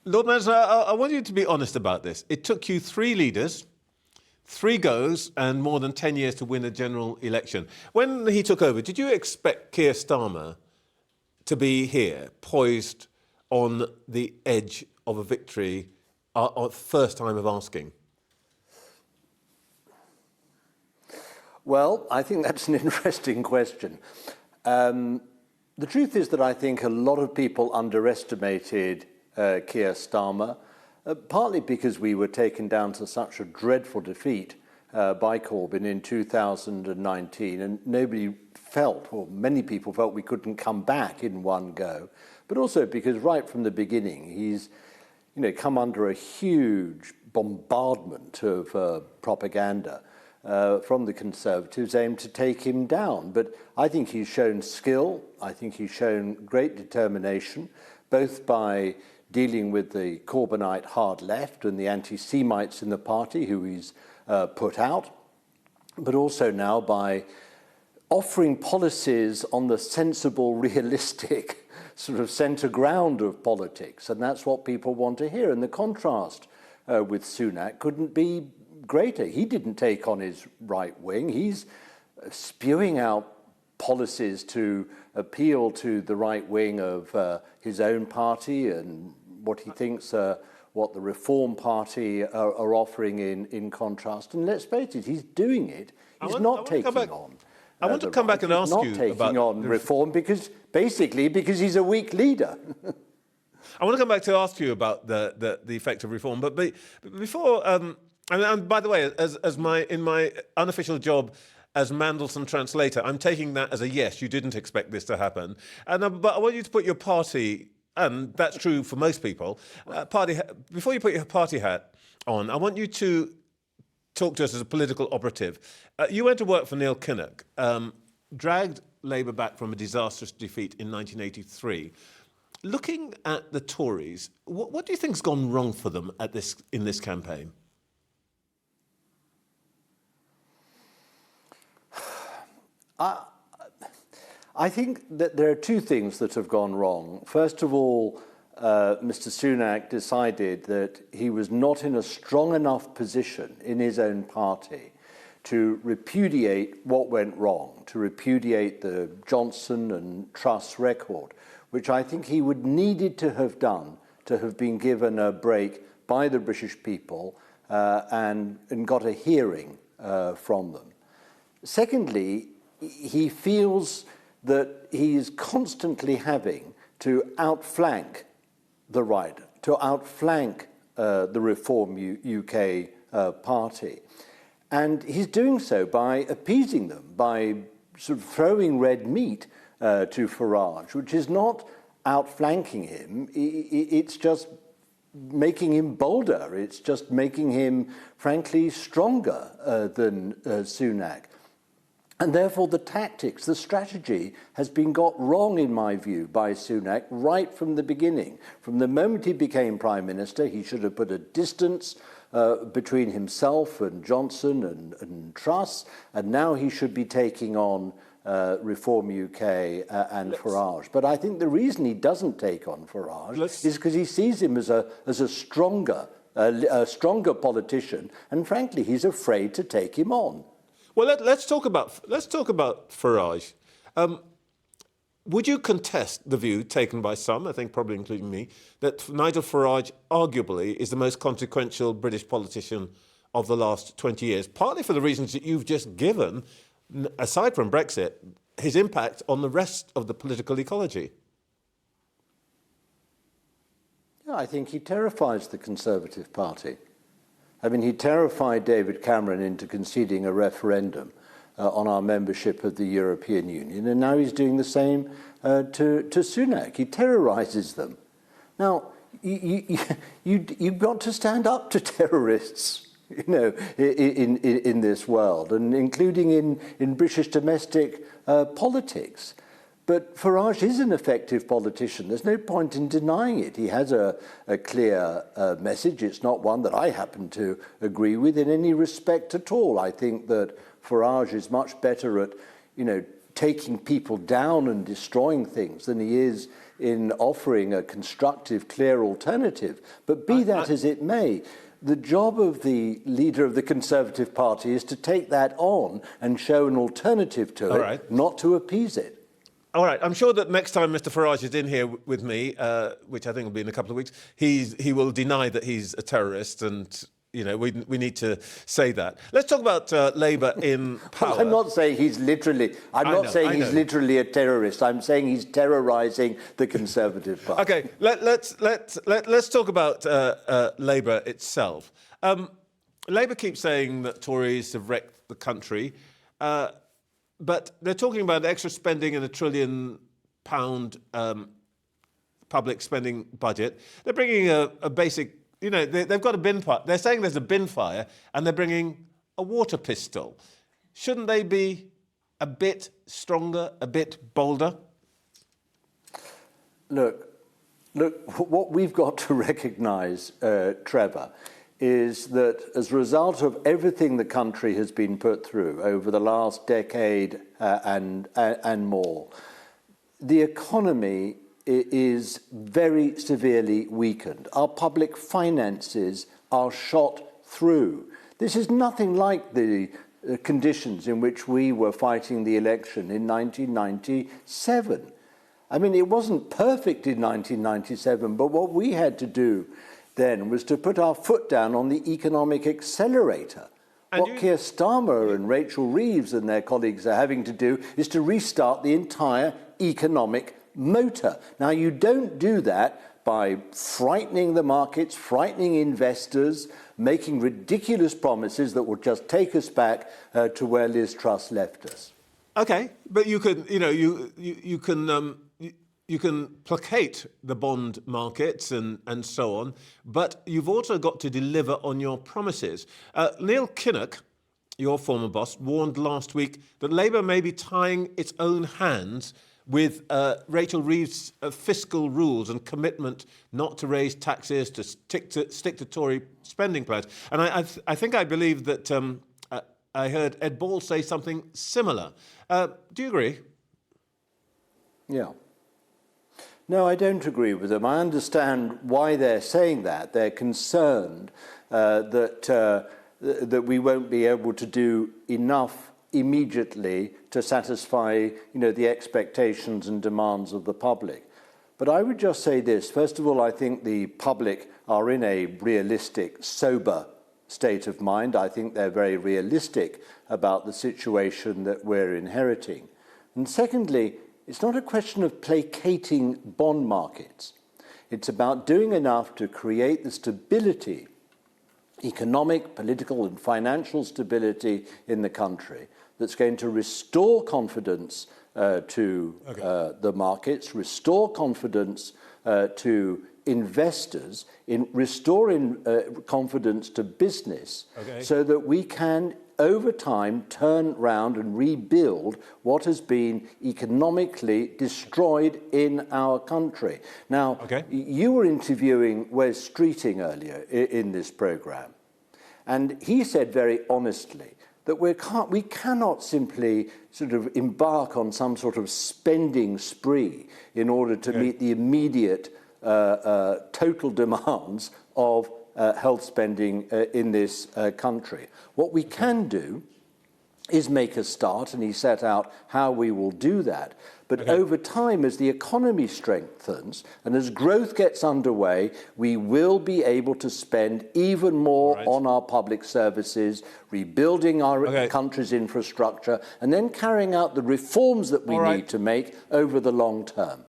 Lord Mandelson, I want you to be honest about this. It took you 3 leaders, 3 goes, and more than 10 years to win a general election. When he took over, did you expect Keir Starmer to be here, poised on the edge of a victory, first time of asking? Well, I think that's an interesting question. The truth is that I think a lot of people underestimated Keir Starmer, partly because we were taken down to such a dreadful defeat by Corbyn in 2019, and nobody felt, or many people felt, we couldn't come back in one go. But also because right from the beginning, he's come under a huge bombardment of propaganda from the Conservatives aimed to take him down. But I think he's shown skill, I think he's shown great determination, both by dealing with the Corbynite hard left and the anti-Semites in the party who he's put out, but also now by offering policies on the sensible, realistic sort of centre ground of politics. And that's what people want to hear. And the contrast with Sunak couldn't be greater. He didn't take on his right wing. He's spewing out policies to appeal to the right wing of his own party and what he thinks what the Reform Party are offering in contrast. And let's face it, he's doing it. He's not taking on. I want to come back and ask you about... He's not taking on reform because he's a weak leader. I want to come back to ask you about the effect of reform. But before... and by the way, in my unofficial job as Mandelson translator, I'm taking that as a yes, you didn't expect this to happen. But I want you to put your party, and that's true for most people, before you put your party hat on, I want you to talk to us as a political operative. You went to work for Neil Kinnock, dragged Labour back from a disastrous defeat in 1983. Looking at the Tories, what do you think's gone wrong for them in this campaign? I think that there are 2 things that have gone wrong. First of all, Mr Sunak decided that he was not in a strong enough position in his own party to repudiate what went wrong, to repudiate the Johnson and Truss record, which I think he would needed to have done to have been given a break by the British people and got a hearing from them. Secondly, he feels that he is constantly having to outflank the right, to outflank the Reform UK party. And he's doing so by appeasing them, by sort of throwing red meat to Farage, which is not outflanking him, it's just making him bolder, it's just making him, frankly, stronger than Sunak. And therefore the tactics, the strategy has been got wrong, in my view, by Sunak right from the beginning. From the moment he became Prime Minister, he should have put a distance between himself and Johnson and Truss, and now he should be taking on Reform UK and Farage. But I think the reason he doesn't take on Farage is because he sees him as a stronger politician, and frankly, he's afraid to take him on. Well, let's talk about Farage. Would you contest the view taken by some, I think probably including me, that Nigel Farage arguably is the most consequential British politician of the last 20 years, partly for the reasons that you've just given, aside from Brexit, his impact on the rest of the political ecology? Yeah, I think he terrifies the Conservative Party. I mean, he terrified David Cameron into conceding a referendum on our membership of the European Union, and now he's doing the same to Sunak. He terrorizes them. Now, you've got to stand up to terrorists, in this world, and including in British domestic politics. But Farage is an effective politician. There's no point in denying it. He has a clear message. It's not one that I happen to agree with in any respect at all. I think that Farage is much better at, taking people down and destroying things than he is in offering a constructive, clear alternative. But be that as it may, the job of the leader of the Conservative Party is to take that on and show an alternative to it, not to appease it. All right. I'm sure that next time Mr Farage is in here with me, which I think will be in a couple of weeks, he will deny that he's a terrorist, and we need to say that. Let's talk about Labour in power. Well, I'm not saying he's literally. I'm not saying he's literally a terrorist. I'm saying he's terrorising the Conservative Party. Okay. Let's talk about Labour itself. Labour keeps saying that Tories have wrecked the country. But they're talking about extra spending in £1 trillion public spending budget. They're bringing a basic, they've got a bin fire. They're saying there's a bin fire, and they're bringing a water pistol. Shouldn't they be a bit stronger, a bit bolder? Look, what we've got to recognise, Trevor, is that as a result of everything the country has been put through over the last decade and more, the economy is very severely weakened. Our public finances are shot through. This is nothing like the conditions in which we were fighting the election in 1997. I mean, it wasn't perfect in 1997, but what we had to do then was to put our foot down on the economic accelerator. What Keir Starmer and Rachel Reeves and their colleagues are having to do is to restart the entire economic motor. Now, you don't do that by frightening the markets, frightening investors, making ridiculous promises that will just take us back to where Liz Truss left us. Okay, but you can, you can placate the bond markets and so on, but you've also got to deliver on your promises. Neil Kinnock, your former boss, warned last week that Labour may be tying its own hands with Rachel Reeves' fiscal rules and commitment not to raise taxes, to stick to Tory spending plans. And I believe that I heard Ed Ball say something similar. Do you agree? Yeah. No, I don't agree with them. I understand why they're saying that. They're concerned that we won't be able to do enough immediately to satisfy, the expectations and demands of the public. But I would just say this. First of all, I think the public are in a realistic, sober state of mind. I think they're very realistic about the situation that we're inheriting. And secondly, it's not a question of placating bond markets. It's about doing enough to create the stability, economic, political and financial stability in the country that's going to restore confidence to the markets, restore confidence to investors, restore confidence to business, so that we can over time turn round and rebuild what has been economically destroyed in our country. Now, you were interviewing Wes Streeting earlier in this programme, and he said very honestly that we cannot simply sort of embark on some sort of spending spree in order to meet the immediate total demands of health spending in this country. What we can do is make a start, and he set out how we will do that. But over time, as the economy strengthens and as growth gets underway, we will be able to spend even more on our public services, rebuilding our country's infrastructure, and then carrying out the reforms that we need to make over the long term.